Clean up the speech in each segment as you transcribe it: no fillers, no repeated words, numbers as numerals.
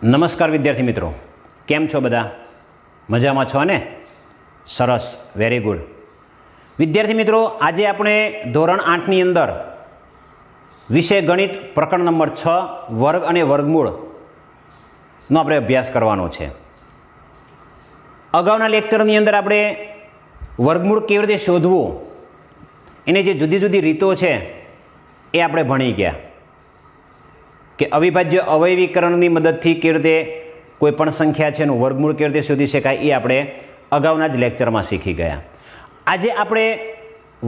નમસ્કાર વિદ્યાર્થી મિત્રો, કેમ છો બધા? મજામાં છો ને? સરસ, વેરી ગુડ. વિદ્યાર્થી મિત્રો, આજે આપણે ધોરણ 8ની અંદર વિષય ગણિત પ્રકરણ નંબર 6 વર્ગ અને વર્ગમૂળનો આપણે અભ્યાસ કરવાનો છે. અગાઉના લેક્ચરની અંદર આપણે વર્ગમૂળ કેવી રીતે શોધવું એની જે જુદી જુદી રીતો છે એ આપણે ભણી ગયા કે અવિભાજ્ય અવયવીકરણની મદદથી કેવી રીતે કોઈ પણ સંખ્યા છે એનું વર્ગમૂળ કેવી રીતે શોધી શકાય એ આપણે અગાઉના જ લેક્ચરમાં શીખી ગયા. આજે આપણે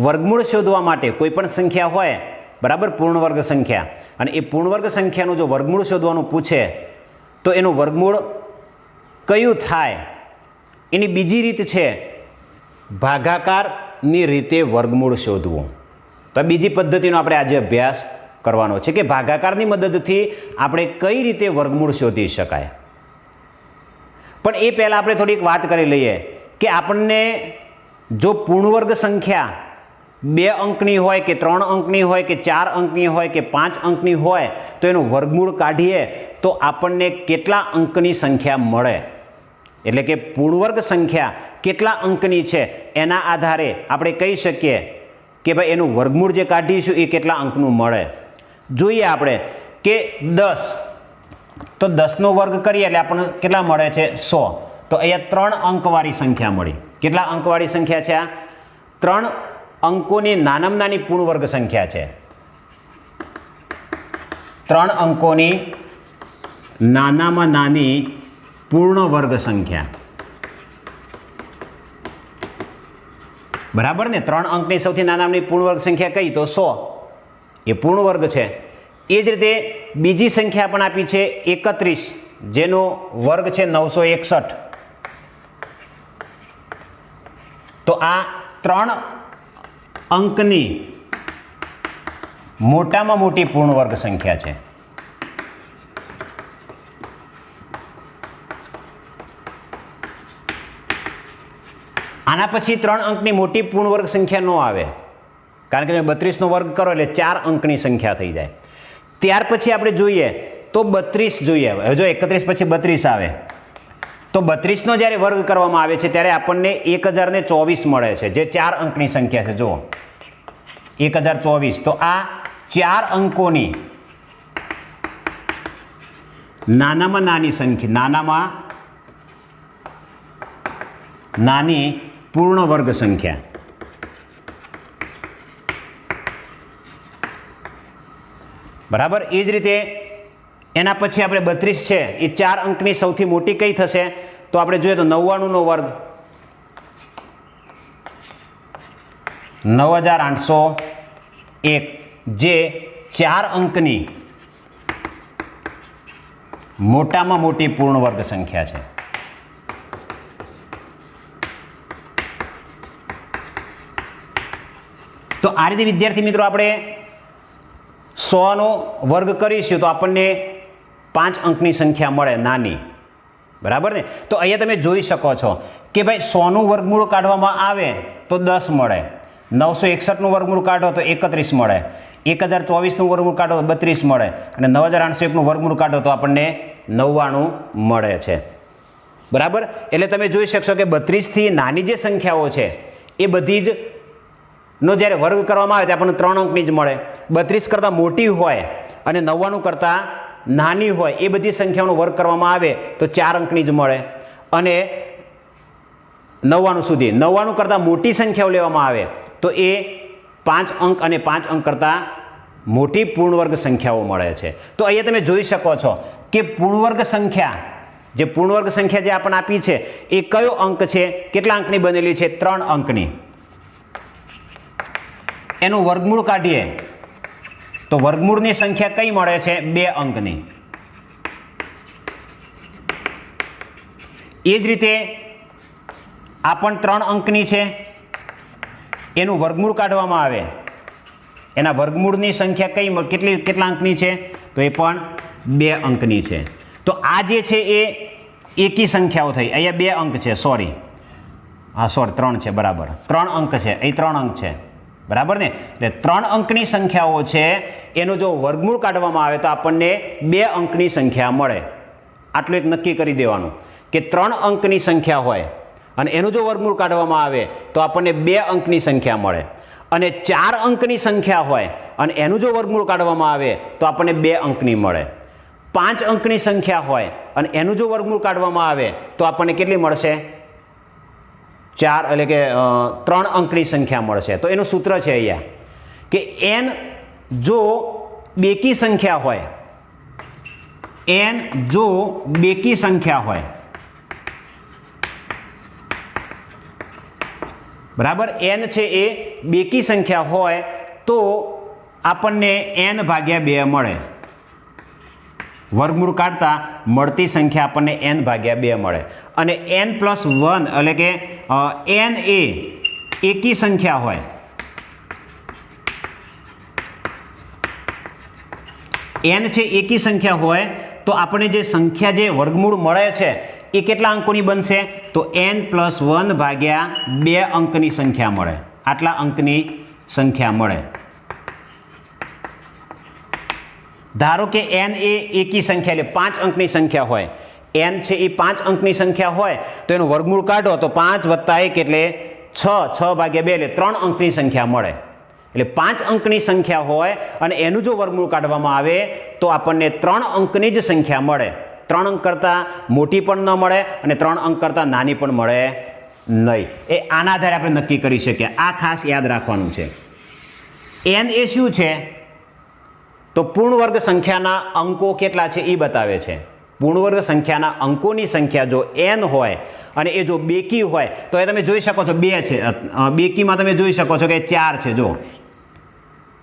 વર્ગમૂળ શોધવા માટે કોઈ પણ સંખ્યા હોય, બરાબર, પૂર્ણવર્ગ સંખ્યા, અને એ પૂર્ણવર્ગ સંખ્યાનું જો વર્ગમૂળ શોધવાનું પૂછે તો એનું વર્ગમૂળ કયું થાય એની બીજી રીત છે ભાગાકારની રીતે વર્ગમૂળ શોધવું. તો આ બીજી પદ્ધતિનો આપણે આજે અભ્યાસ કરવાનો છે કે ભાગાકારની મદદથી આપણે કઈ રીતે વર્ગમૂળ શોધી શકાય. પણ એ પહેલાં આપણે થોડીક વાત કરી લઈએ કે આપણને જો પૂર્ણવર્ગ સંખ્યા 2 અંકની હોય કે 3 અંકની હોય કે 4 અંકની હોય કે 5 અંકની હોય તો એનું વર્ગમૂળ કાઢીએ તો આપણને કેટલા અંકની સંખ્યા મળે, એટલે કે પૂર્ણવર્ગ સંખ્યા કેટલા અંકની છે એના આધારે આપણે કહી શકીએ કે ભાઈ એનું વર્ગમૂળ જે કાઢીશું એ કેટલા અંકનું મળે. જોઈએ આપણે કે 10, તો 10નો વર્ગ કરીએ એટલે આપણને કેટલા મળે છે? 100. તો અહીંયા 3 અંકવાળી સંખ્યા મળી. કેટલા અંકવાળી સંખ્યા છે? આ 3 અંકોની નાનામાં નાની પૂર્ણવર્ગ સંખ્યા છે. 3 અંકોની નાનામાં નાની પૂર્ણવર્ગ સંખ્યા, બરાબર ને? 3 અંકની સૌથી નાનાની પૂર્ણવર્ગ સંખ્યા કઈ? તો 100. એ પૂર્ણવર્ગ છે. એ જ રીતે બીજી સંખ્યા પણ આપી છે 31, જેનો વર્ગ છે 961. તો આ 3 અંકની મોટામાં મોટી પૂર્ણવર્ગ સંખ્યા છે. આના પછી 3 અંકની મોટી પૂર્ણવર્ગ સંખ્યા ન આવે, કારણ કે 32નો વર્ગ કરો એટલે 4 અંકની સંખ્યા થઈ જાય. ત્યાર પછી આપણે જોઈએ તો 32 જોઈએ. જો 31 પછી 32 આવે તો 32નો જ્યારે વર્ગ કરવામાં આવે છે ત્યારે આપણને 1024 મળે છે, જે 4 અંકની સંખ્યા છે. જુઓ, 1024. તો આ 4 અંકોની નાનામાં નાની સંખ્યા, નાનામાં નાની પૂર્ણ વર્ગ સંખ્યા. બરાબર. એ જ રીતે એના પછી આપણે 32 છે એ 4 અંકની સૌથી મોટી કઈ થશે? તો આપણે જોઈએ તો 99નો વર્ગ, 9801, જે 4 અંકની મોટામાં મોટી પૂર્ણ વર્ગ સંખ્યા છે. તો આ રીતે વિદ્યાર્થી મિત્રો આપણે 100નો વર્ગ કરીશું તો આપણને 5 અંકની સંખ્યા મળે, નાની, બરાબર ને? તો અહીંયા તમે જોઈ શકો છો કે ભાઈ 100નું વર્ગમૂળ કાઢવામાં આવે તો 10 મળે, 961નું વર્ગમૂળ કાઢો તો 31 મળે, 1024નું વર્ગમૂળ કાઢો તો 32 મળે, અને 9801નું વર્ગમૂળ કાઢો તો આપણને 99 મળે છે. બરાબર. એટલે તમે જોઈ શકશો કે 32થી નાની જે સંખ્યાઓ છે એ બધી જ નો જ્યારે વર્ગ કરવામાં આવે તો આપણને 3 અંકની જ મળે. 32 કરતાં મોટી હોય અને 99 કરતાં નાની હોય એ બધી સંખ્યાઓનો વર્ગ કરવામાં આવે તો 4 અંકની જ મળે. અને 99 સુધી 99 કરતાં મોટી સંખ્યાઓ લેવામાં આવે તો એ 5 અંક અને 5 અંક કરતાં મોટી પૂર્ણવર્ગ સંખ્યાઓ મળે છે. તો અહીંયા તમે જોઈ શકો છો કે પૂર્ણવર્ગ સંખ્યા, જે પૂર્ણવર્ગ સંખ્યા જે આપણને આપી છે એ કયો અંક છે, કેટલા અંકની બનેલી છે? 3 અંકની. એનું વર્ગમૂળ કાઢીએ તો વર્ગમૂળની સંખ્યા કઈ મળે છે? 2 અંકની. એ જ રીતે આ પણ 3 અંકની છે, એનું વર્ગમૂળ કાઢવામાં આવે, એના વર્ગમૂળની સંખ્યા કેટલા અંકની છે? તો એ પણ 2 અંકની છે. તો આ જે છે એ એકી સંખ્યાઓ થઈ. અહીંયા 2 અંક છે, સોરી, 3 છે, બરાબર, 3 અંક છે, અહીં 3 અંક છે, બરાબર ને? એટલે 3 અંકની સંખ્યાઓ છે એનું જો વર્ગમૂળ કાઢવામાં આવે તો આપણને 2 અંકની સંખ્યા મળે. આટલું એક નક્કી કરી દેવાનું કે 3 અંકની સંખ્યા હોય અને એનું જો વર્ગમૂળ કાઢવામાં આવે તો આપણને 2 અંકની સંખ્યા મળે, અને 4 અંકની સંખ્યા હોય અને એનું જો વર્ગમૂળ કાઢવામાં આવે તો આપણને 2 અંકની મળે. 5 અંકની સંખ્યા હોય અને એનું જો વર્ગમૂળ કાઢવામાં આવે તો આપણને કેટલી મળશે? 4 એટલે કે 3 અંકની સંખ્યા મળશે. તો એનું સૂત્ર છે અહીંયા કે n જો બેકી સંખ્યા હોય, n જો બેકી સંખ્યા હોય, બરાબર, n છે એ બેકી સંખ્યા હોય તો આપણને n ભાગ્યા 2 મળે. વર્ગમૂળ કાઢતા મળતી સંખ્યા આપણને n ભાગ્યા 2 મળે. અને n પ્લસ 1 એટલે કે n એ એકી સંખ્યા હોય, n છે એકી સંખ્યા હોય તો આપણને જે સંખ્યા જે વર્ગમૂળ મળે છે એ કેટલા અંકોની બનશે? તો n પ્લસ 1 ભાગ્યા 2 અંકની સંખ્યા મળે. આટલા અંકની સંખ્યા મળે. ધારો કે n એ એકી સંખ્યા એટલે 5 અંકની સંખ્યા હોય, n છે એ 5 અંકની સંખ્યા હોય તો એનું વર્ગમૂળ કાઢો તો 5 + 1 એટલે 6, 6 ભાગ્યા 2 એટલે 3 અંકની સંખ્યા મળે. એટલે 5 અંકની સંખ્યા હોય અને એનું જો વર્ગમૂળ કાઢવામાં આવે તો આપણને 3 અંકની જ સંખ્યા મળે. 3 અંક કરતાં મોટી પણ ન મળે અને 3 અંક કરતાં નાની પણ મળે નહીં. એ આના આધારે આપણે નક્કી કરી શકીએ. આ ખાસ યાદ રાખવાનું છે. n એ શું છે? તો પૂર્ણ વર્ગ સંખ્યાના અંકો કેટલા છે એ બતાવે છે. પૂર્ણ વર્ગ સંખ્યાના અંકોની સંખ્યા જો n હોય અને એ જો બેકી હોય તો એ તમે જોઈ શકો છો 2 છે. બેકીમાં તમે જોઈ શકો છો કે 4 છે. જો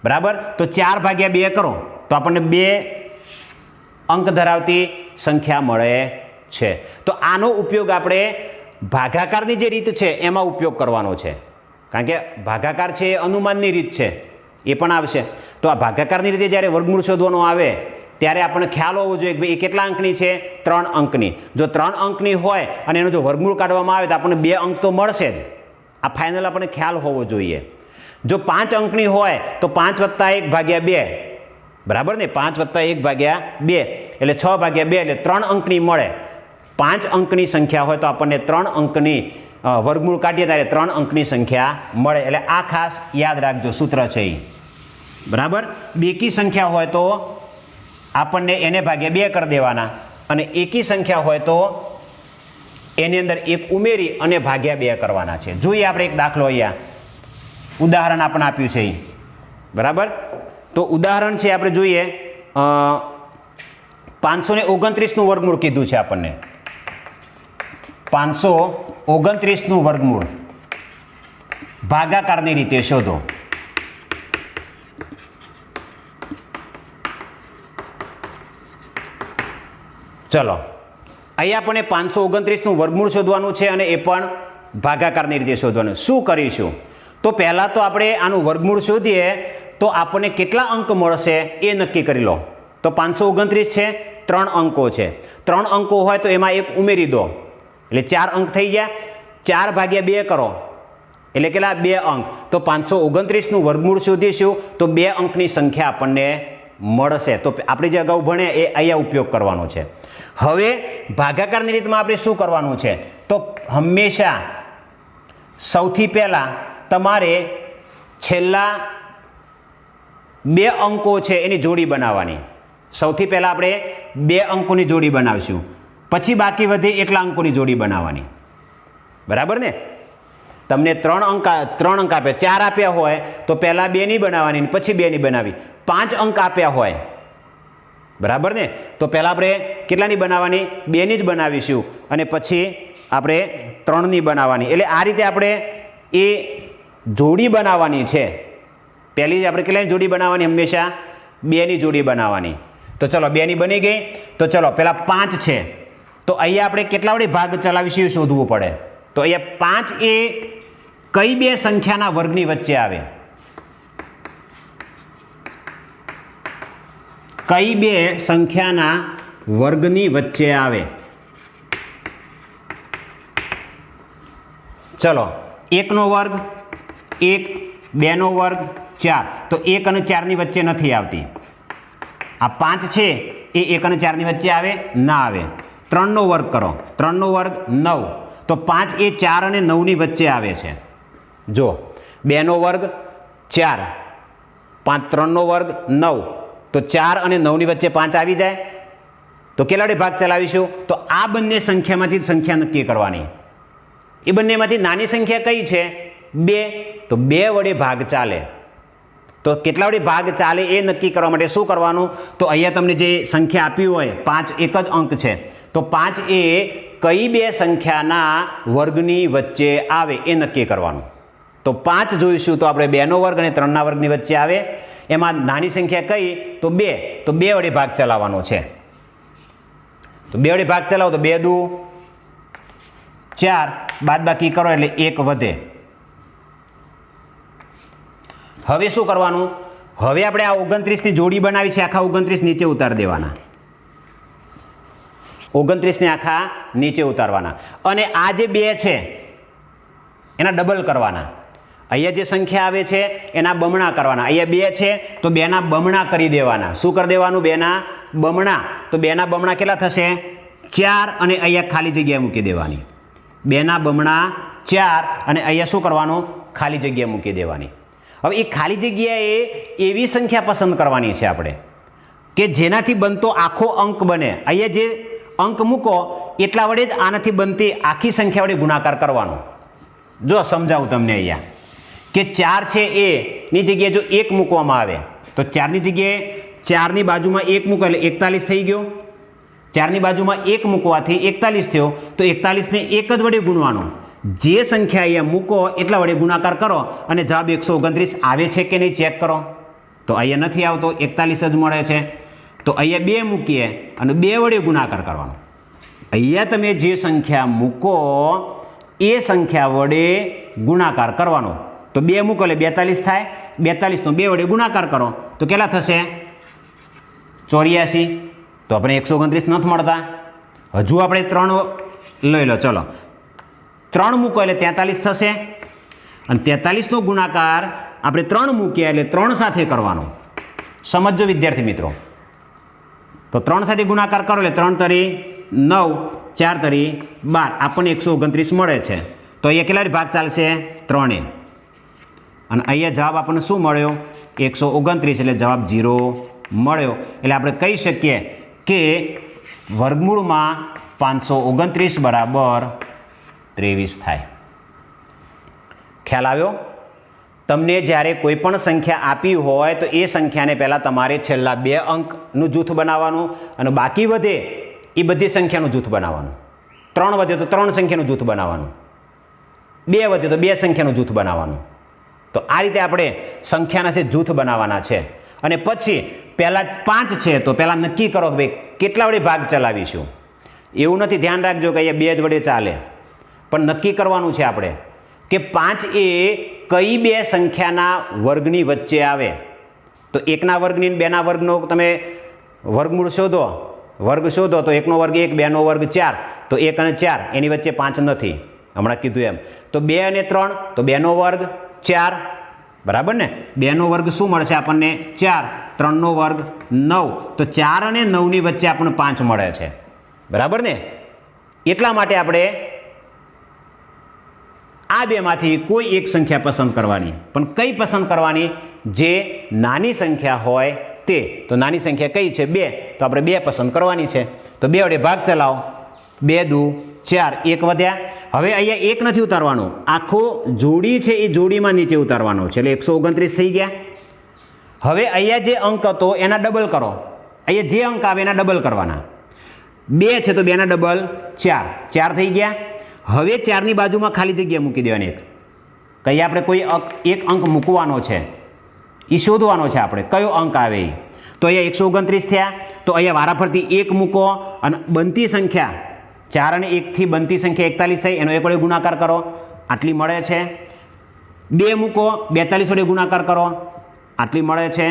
બરાબર, તો 4 ભાગ્યા 2 કરો તો આપણને 2 અંક ધરાવતી સંખ્યા મળે છે. તો આનો ઉપયોગ આપણે ભાગાકારની જે રીત છે એમાં ઉપયોગ કરવાનો છે, કારણ કે ભાગાકાર છે એ અનુમાનની રીત છે, એ પણ આવશે. તો આ ભાગાકારની રીતે જ્યારે વર્ગમૂળ શોધવાનો આવે ત્યારે આપણને ખ્યાલ હોવો જોઈએ કે ભાઈ એ કેટલા અંકની છે? 3 અંકની. જો 3 અંકની હોય અને એનું જો વર્ગમૂળ કાઢવામાં આવે તો આપણને 2 અંક તો મળશે જ. આ ફાઇનલ આપણને ખ્યાલ હોવો જોઈએ. જો 5 અંકની હોય તો 5 + 1 ભાગ્યા 2, બરાબર ને? 5 + 1 ભાગ્યા 2 એટલે 6 ભાગ્યા 2 એટલે 3 અંકની મળે. 5 અંકની સંખ્યા હોય તો આપણને 3 અંકની વર્ગમૂળ કાઢીએ ત્યારે 3 અંકની સંખ્યા મળે. એટલે આ ખાસ યાદ રાખજો, સૂત્ર છે એ. બરાબર, બેકી સંખ્યા હોય તો આપણને એને ભાગ્યા 2 કરી દેવાના, અને એકી સંખ્યા હોય તો એની અંદર 1 ઉમેરી અને ભાગ્યા 2 કરવાના છે. જોઈએ આપણે એક દાખલો, અહીંયા ઉદાહરણ આપણે આપ્યું છે એ. બરાબર, તો ઉદાહરણ છે આપણે જોઈએ 529નું વર્ગમૂળ કીધું છે આપણને. 529નું વર્ગમૂળ ભાગાકારની રીતે શોધો. ચલો, અહીંયા આપણે 529નું વર્ગમૂળ શોધવાનું છે અને એ પણ ભાગાકારની રીતે શોધવાનું. શું કરીશું? તો પહેલાં તો આપણે આનું વર્ગમૂળ શોધીએ તો આપણને કેટલા અંક મળશે એ નક્કી કરી લો. તો 529 છે, 3 અંકો છે. 3 અંકો હોય તો એમાં 1 ઉમેરી દો એટલે 4 અંક થઈ ગયા. 4 ભાગ્યા 2 કરો એટલે કેટલા? 2 અંક. તો 529નું વર્ગમૂળ શોધીશું તો 2 અંકની સંખ્યા આપણને મળશે. તો આપણે જે અગાઉ ભણ્યા એ અહીંયા ઉપયોગ કરવાનો છે. હવે ભાગાકારની રીતમાં આપણે શું કરવાનું છે? તો હંમેશા સૌથી પહેલાં તમારે છેલ્લા 2 અંકો છે એની જોડી બનાવવાની. સૌથી પહેલાં આપણે 2 અંકોની જોડી બનાવીશું, પછી બાકી વધે એટલા અંકોની જોડી બનાવવાની. બરાબર ને? તમને 3 અંક આપ્યા, 4 આપ્યા હોય તો પહેલાં 2 ની બનાવવાની, પછી 2 ની બનાવી. 5 અંક આપ્યા હોય, બરાબર ને, તો પહેલાં આપણે કેટલાની બનાવવાની? 2 ની જ બનાવીશું અને પછી આપણે 3 ની બનાવવાની. એટલે આ રીતે આપણે એ જોડી બનાવવાની છે. પહેલી આપણે કેટલાની જોડી બનાવવાની? હંમેશા 2 ની જોડી બનાવવાની. તો ચલો 2 ની બની ગઈ. તો ચલો પહેલાં 5 છે તો અહીંયા આપણે કેટલા વડે ભાગ ચલાવીશું એ શોધવું પડે. તો અહીંયા 5 એ કઈ 2 સંખ્યાના વર્ગની વચ્ચે આવે? કઈ 2 સંખ્યાના વર્ગની વચ્ચે આવે? ચલો, 1 નો વર્ગ, 1, 2 નો વર્ગ, 4. તો 1 અને 4 ની વચ્ચે નથી આવતી. આ 5 છે એ 1 અને 4 ની વચ્ચે આવે? ના આવે. 3નો વર્ગ કરો, 3નો વર્ગ 9, તો 5 એ 4 અને 9ની વચ્ચે આવે છે. જો 2નો વર્ગ 4, 5 3નો વર્ગ 9, તો 4 અને 9ની વચ્ચે 5 આવી જાય. તો કેટલા વડે ભાગ ચલાવીશું? તો આ બંને સંખ્યામાંથી સંખ્યા નક્કી કરવાની. એ બંનેમાંથી નાની સંખ્યા કઈ છે? 2. તો 2 વડે ભાગ ચાલે. તો કેટલા વડે ભાગ ચાલે એ નક્કી કરવા માટે શું કરવાનું? તો અહીંયા તમને જે સંખ્યા આપી હોય 5 એક જ અંક છે, તો 5 એ કઈ બે સંખ્યાના વર્ગની વચ્ચે આવે એ નક્કી કરવાનું. તો 5 જોઈશું તો આપણે 2નો વર્ગ અને 3ના વર્ગની વચ્ચે આવે. એમાં નાની સંખ્યા કઈ? તો 2. તો 2 વડે ભાગ ચલાવવાનો છે. તો 2 વડે ભાગ ચલાવો તો 2 દુ 4, બાદબાકી કરો એટલે 1 વધે. હવે શું કરવાનું? હવે આપણે આ 29ની જોડી બનાવી છે, આખા 29 નીચે ઉતારી દેવાના. 29ને આખા નીચે ઉતારવાના અને આ જે 2 છે એના ડબલ કરવાના. અહીંયા જે સંખ્યા આવે છે એના બમણા કરવાના. અહીંયા 2 છે તો 2ના બમણા કરી દેવાના. શું કરી દેવાનું? 2ના બમણા. તો 2ના બમણા કેટલા થશે? 4 અને અહીંયા ખાલી જગ્યા મૂકી દેવાની. 2ના બમણા 4 અને અહીંયા શું કરવાનું? ખાલી જગ્યા મૂકી દેવાની. હવે એ ખાલી જગ્યાએ એવી સંખ્યા પસંદ કરવાની છે આપણે કે જેનાથી બનતો આખો અંક બને. અહીંયા જે અંક મૂકો એટલા વડે જ આનાથી બનતી આખી સંખ્યા વડે ગુણાકાર કરવાનો. જો સમજાવું તમને અહીંયા કે 4 છે એની જગ્યાએ જો 1 મૂકવામાં આવે તો 4ની જગ્યાએ 4ની બાજુમાં 1 મૂકો એટલે 41 થઈ ગયો. 4ની બાજુમાં 1 મૂકવાથી 41 થયો. તો 41ને 1 જ વડે ગુણવાનો. જે સંખ્યા અહીંયા મૂકો એટલા વડે ગુણાકાર કરો અને જવાબ 129 આવે છે કે નહીં ચેક કરો. તો અહીંયા નથી આવતો, 41 જ મળે છે. તો અહીંયા 2 મૂકીએ અને 2 વડે ગુણાકાર કરવાનો. અહીંયા તમે જે સંખ્યા મૂકો એ સંખ્યા વડે ગુણાકાર કરવાનો. તો 2 મૂકો એટલે 42 થાય. 42નો 2 વડે ગુણાકાર કરો તો કેટલા થશે? 84. તો આપણે 129 નથી મળતા. હજુ આપણે 3 લઈ લો. ચલો 3 મૂકો એટલે 43 થશે અને 43નો ગુણાકાર આપણે 3 મૂક્યા એટલે 3 સાથે કરવાનો. સમજો વિદ્યાર્થી મિત્રો. તો 3 સાથે ગુણાકાર કરો એટલે 3 તરી 9, 4 તરી 12, આપણને 129 મળે છે. તો અહીંયા કેટલા ભાગ ચાલશે? 3. અને અહીંયા જવાબ આપણને શું મળ્યો? 129. એટલે જવાબ 0 મળ્યો. એટલે આપણે કહી શકીએ કે વર્ગમૂળમાં 529 બરાબર 23 થાય. ખ્યાલ આવ્યો? તમને જ્યારે કોઈ પણ સંખ્યા આપી હોય તો એ સંખ્યાને પહેલાં તમારે છેલ્લા 2 અંકનું જૂથ બનાવવાનું અને બાકી વધે એ બધી સંખ્યાનું જૂથ બનાવવાનું. 3 વધે તો 3 સંખ્યાનું જૂથ બનાવવાનું. 2 વધે તો 2 સંખ્યાનું જૂથ બનાવવાનું. તો આ રીતે આપણે સંખ્યાના છે જૂથ બનાવવાના છે. અને પછી પહેલાં 5 છે તો પહેલાં નક્કી કરો કે ભાઈ કેટલા વડે ભાગ ચલાવીશું. એવું નથી, ધ્યાન રાખજો કે અહીંયા 2 જ વડે ચાલે, પણ નક્કી કરવાનું છે આપણે કે 5 એ કઈ 2 સંખ્યાના વર્ગની વચ્ચે આવે. તો 1ના વર્ગની 2ના વર્ગનો તમે વર્ગમૂળ શોધો, વર્ગ શોધો તો 1નો વર્ગ 1, 2નો વર્ગ 4, તો 1 અને 4 એની વચ્ચે 5 નથી, હમણાં કીધું એમ. તો 2 અને 3 તો 2નો વર્ગ 4, બરાબર ને? 2નો વર્ગ શું મળશે આપણને? 4. 3નો વર્ગ 9, તો 4 અને 9ની વચ્ચે આપણને 5 મળે છે, બરાબર ને? એટલા માટે આપણે આ બેમાંથી કોઈ એક સંખ્યા પસંદ કરવાની. પણ કઈ પસંદ કરવાની? જે નાની સંખ્યા હોય તે. તો નાની સંખ્યા કઈ છે? 2. તો આપણે 2 પસંદ કરવાની છે. તો 2 વડે ભાગ ચલાવો. 2 દુ 4, 1 વધ્યા. હવે અહીંયા 1 નથી ઉતારવાનું, આખો જોડી છે એ જોડીમાં નીચે ઉતારવાનો છે એટલે 129 થઈ ગયા. હવે અહીંયા જે અંક હતો એના ડબલ કરો. અહીંયા જે અંક આવે એના ડબલ કરવાના. 2 છે તો 2ના ડબલ 4, 4 થઈ ગયા. હવે 4ની બાજુમાં ખાલી જગ્યા મૂકી દેવાની. કઈ આપણે કોઈ એક અંક મૂકવાનો છે, એ શોધવાનો છે આપણે, કયો અંક આવે એ. તો અહીંયા 129 થયા. તો અહીંયા વારાફરતી 1 મૂકો અને બનતી સંખ્યા 4 અને 1થી બનતી સંખ્યા 41 થઈ, એનો 1 વડે ગુણાકાર કરો, આટલી મળે છે. 2 મૂકો, 42 વડે ગુણાકાર કરો, આટલી મળે છે.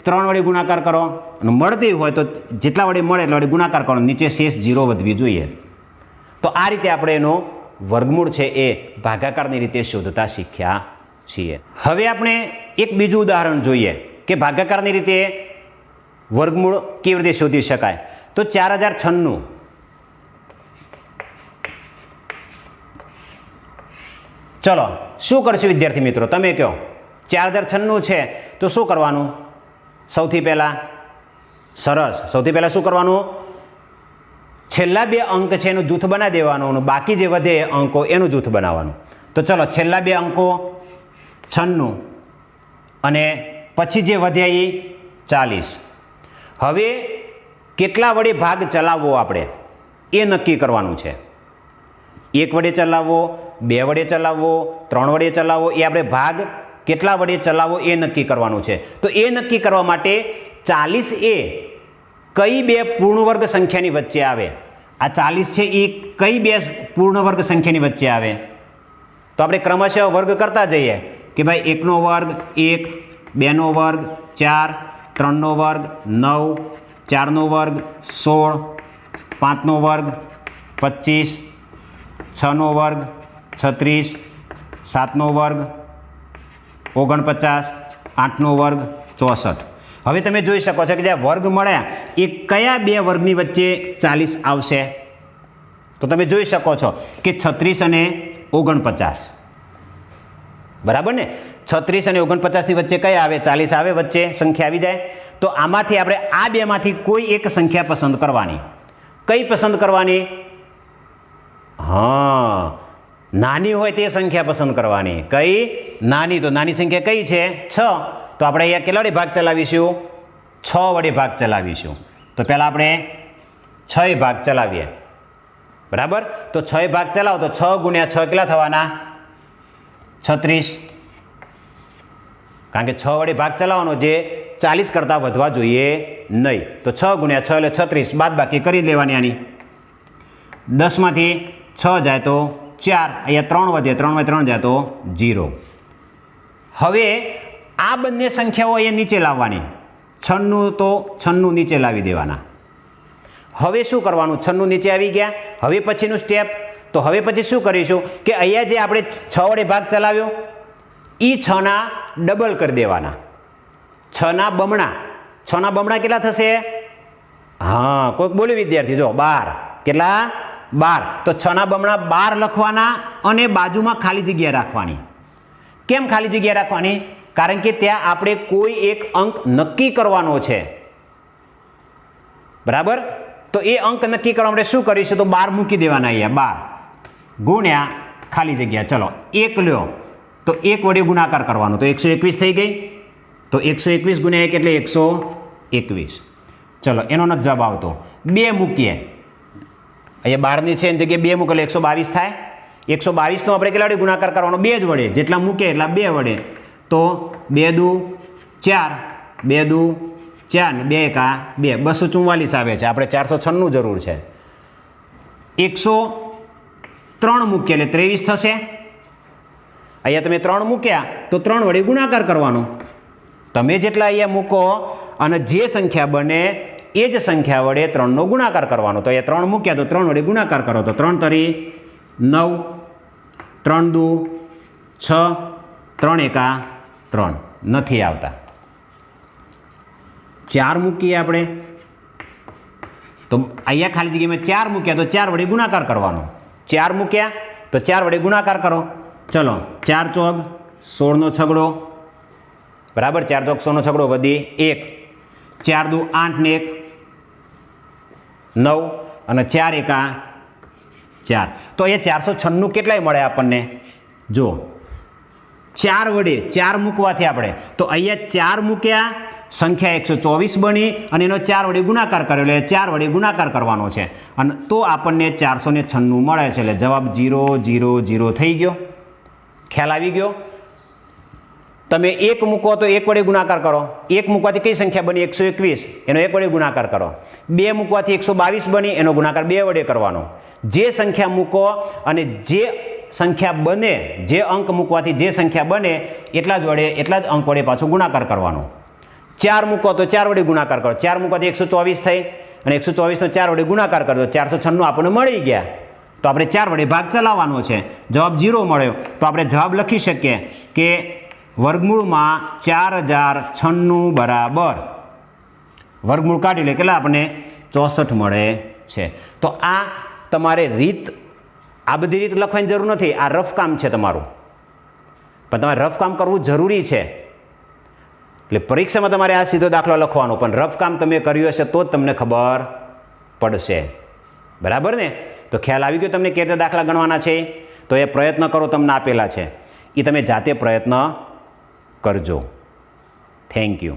3 વડે ગુણાકાર કરો અને મળતી હોય તો જેટલા વડે મળે એટલા વડે ગુણાકાર કરો, નીચે શેષ 0 વધવી જોઈએ. તો આ રીતે આપણે એનો વર્ગમૂળ છે એ ભાગાકારની રીતે શોધતા શીખ્યા છીએ. હવે આપણે એક બીજું ઉદાહરણ જોઈએ કે ભાગાકારની રીતે વર્ગમૂળ કેવી રીતે શોધી શકાય. તો 4096 ચલો શું કરશું વિદ્યાર્થી મિત્રો, તમે કહો. 4096 છે તો શું કરવાનું? સૌથી પહેલાં સરસ, સૌથી પહેલાં શું કરવાનું? છેલ્લા બે અંક છે એનું જૂથ બનાવી દેવાનું અને બાકી જે વધે અંકો એનું જૂથ બનાવવાનું. તો ચલો છેલ્લા બે અંકો 96 અને પછી જે વધ્યા એ 40. હવે કેટલા વડે ભાગ ચલાવવો આપણે એ નક્કી કરવાનું છે. 1 વડે ચલાવવો, 2 વડે ચલાવવો, 3 વડે ચલાવવો, એ આપણે ભાગ કેટલા વડે ચલાવવો એ નક્કી કરવાનું છે. તો એ નક્કી કરવા માટે 40 એ કઈ બે પૂર્ણવર્ગ સંખ્યાની વચ્ચે આવે? આ 40 છે એ કઈ બે પૂર્ણવર્ગ સંખ્યાની વચ્ચે આવે? તો આપણે ક્રમશઃ વર્ગ કરતા જઈએ કે ભાઈ 1 નો વર્ગ 1, 2 નો વર્ગ 4, 3 નો વર્ગ 9, 4 નો વર્ગ 16, 5 નો વર્ગ 25, 6 નો વર્ગ 36, 7 નો વર્ગ 49, 8 નો વર્ગ 64. હવે તમે જોઈ શકો છો કે જે વર્ગ મળ્યા એ કયા બે વર્ગની વચ્ચે 40 આવશે? તો તમે જોઈ શકો છો કે 36 અને 49. બરાબર ને? 36 અને 49 ની વચ્ચે કયા આવે? 40 આવે, વચ્ચે સંખ્યા આવી જાય. તો આમાંથી આપણે આ બેમાંથી કોઈ એક સંખ્યા પસંદ કરવાની. કઈ પસંદ કરવાની? હા, નાની હોય તે સંખ્યા પસંદ કરવાની. કઈ? નાની. તો નાની સંખ્યા કઈ છે? 6. તો આપણે અહીંયા કેટલા વડે ભાગ ચલાવીશું? 6 વડે ભાગ ચલાવીશું. તો પહેલાં આપણે 6 ભાગ ચલાવીએ. બરાબર? તો 6 ભાગ ચલાવો તો 6 ગુણ્યા 6 કેટલા થવાના? 36. કારણ કે 6 વડે ભાગ ચલાવવાનો જે 40 કરતાં વધવા જોઈએ નહીં. તો 6 ગુણ્યા 6 એટલે 36, બાદ બાકી કરી લેવાની આની. 10 માંથી 6 જાય તો 4, અહીંયા 3 વધે, 3 માં 3 જાય તો 0. હવે આ બંને સંખ્યાઓ અહીંયા નીચે લાવવાની. 96 તો 96 નીચે લાવી દેવાના. હવે શું કરવાનું? 96 નીચે આવી ગયા. હવે પછીનું સ્ટેપ, તો હવે પછી શું કરીશું કે અહીંયા જે આપણે 6 વડે ભાગ ચલાવ્યો એ 6 ના ડબલ કરી દેવાના. 6 ના બમણા. 6 ના બમણા કેટલા થશે? હા, કોઈક બોલ્યું વિદ્યાર્થી? જો 12. કેટલા? 12. તો 6 ના બમણા 12 લખવાના અને બાજુમાં ખાલી જગ્યા રાખવાની. કેમ ખાલી જગ્યા રાખવાની? કારણ કે ત્યાં આપણે કોઈ એક અંક નક્કી કરવાનો છે. બરાબર? તો એ અંક નક્કી કરવા માટે શું કરીશું? તો 12 મૂકી દેવાના. અહીંયા 12 ગુણ્યા ખાલી જગ્યા. ચલો 1 લ્યો તો 1 વડે ગુણાકાર કરવાનો. તો 121 થઈ ગઈ. તો 121 ગુણ્યા 1 એટલે 121. ચલો એનો નથી જવાબ આવતો. 2 મૂકીએ. અહીંયા 12 ની છે એની જગ્યાએ 2 મૂકે એટલે 122 થાય. 122 નો આપણે કેટલા વડે ગુણાકાર કરવાનો? 2 જ વડે. જેટલા મૂકે એટલા 2 વડે. તો 2 દુ 4, 2 દુ 4 ને 2 એકા 2, 244 આવે છે. આપણે 496 જરૂર છે. 103 મૂકીએ એટલે 23 થશે. અહીંયા તમે 3 મૂક્યા તો 3 વડે ગુણાકાર કરવાનો. તમે જેટલા અહીંયા મૂકો અને જે સંખ્યા બને એ જ સંખ્યા વડે 3 નો ગુણાકાર કરવાનો. તો અહીંયા 3 મૂક્યા તો 3 વડે ગુણાકાર કરો. તો 3 તરી 9, 3 દુ 6, 3 એકા 3 નથી આવતા. 4 મૂકીએ આપણે તો અહીંયા ખાલી જગ્યામાં 4 મૂક્યા તો 4 વડે ગુણાકાર કરવાનો. 4 મૂક્યા તો 4 વડે ગુણાકાર કરો. ચલો 4 ચોક 16 નો છગડો. બરાબર? 4 ચોક 16 નો છગડો વધી 1. 4 દુ 8 ને 1 9 અને 4 એકા 4. તો અહીંયા 496 કેટલાય મળે આપણને? જો 4 વડે 4 મૂકવાથી આપણે તો અહીંયા 4 મૂક્યા, સંખ્યા 124 બની અને એનો 4 વડે ગુણાકાર કર્યો એટલે 4 વડે ગુણાકાર કરવાનો છે અને તો આપણને 496 મળે છે. એટલે જવાબ 0 0 0 થઈ ગયો. ખ્યાલ આવી ગયો? તમે 1 મૂકો તો 1 વડે ગુણાકાર કરો. 1 મૂકવાથી કઈ સંખ્યા બની? 121, એનો 1 વડે ગુણાકાર કરો. 2 મૂકવાથી 122 બની, એનો ગુણાકાર 2 વડે કરવાનો. જે સંખ્યા મૂકો અને જે સંખ્યા બને, જે અંક મૂકવાથી જે સંખ્યા બને એટલા જ અંક વડે પાછો ગુણાકાર કરવાનો. 4 મૂકો તો 4 વડે ગુણાકાર કરો. 4 મૂકવાથી 124 થઈ અને 124 નો 4 વડે ગુણાકાર કરો તો 496 આપણને મળી ગયા. તો આપણે 4 વડે ભાગ ચલાવવાનો છે. જવાબ 0 મળ્યો. તો આપણે જવાબ લખી શકીએ કે વર્ગમૂળમાં 4096 બરાબર વર્ગમૂળ કાઢી લે કેટલા આપણને 64 મળે છે. તો આ તમારે રીત, આ બધી રીત લખવાની જરૂર નથી. આ રફ કામ છે તમારું. પણ તમારે રફ કામ કરવું જરૂરી છે. એટલે પરીક્ષામાં તમારે આ સીધો દાખલો લખવાનો, પણ રફ કામ તમે કર્યું હશે તો જ તમને ખબર પડશે. બરાબર ને? તો ખ્યાલ આવી ગયો તમને કેવી રીતે દાખલા ગણવાના છે? તો એ પ્રયત્ન કરો, તમને આપેલા છે એ તમે જાતે પ્રયત્ન કરજો. Thank you.